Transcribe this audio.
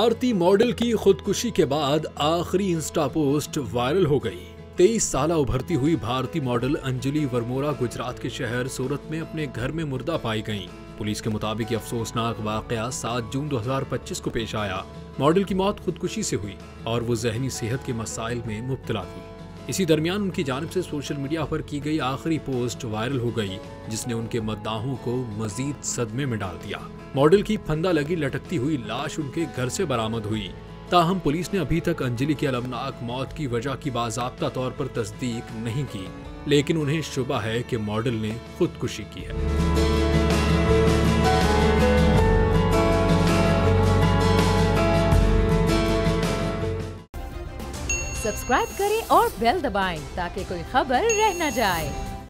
भारतीय मॉडल की खुदकुशी के बाद आखिरी इंस्टा पोस्ट वायरल हो गई। 23 साल उभरती हुई भारतीय मॉडल अंजलि वर्मोरा गुजरात के शहर सूरत में अपने घर में मुर्दा पाई गईं। पुलिस के मुताबिक अफसोसनाक वाकया 7 जून 2025 को पेश आया। मॉडल की मौत खुदकुशी से हुई और वो जहनी सेहत के मसाइल में मुब्तला थी। इसी दरमियान उनकी जानिब से सोशल मीडिया पर की गई आखिरी पोस्ट वायरल हो गई, जिसने उनके मद्दाहों को मजीद सदमे में डाल दिया। मॉडल की फंदा लगी लटकती हुई लाश उनके घर से बरामद हुई। ताहम पुलिस ने अभी तक अंजलि की अलमनाक मौत की वजह की बाज़ाब्ता तौर पर तस्दीक नहीं की, लेकिन उन्हें शुबा है कि मॉडल ने खुदकुशी की है। सब्सक्राइब करें और बेल दबाएं ताकि कोई खबर रह न जाए।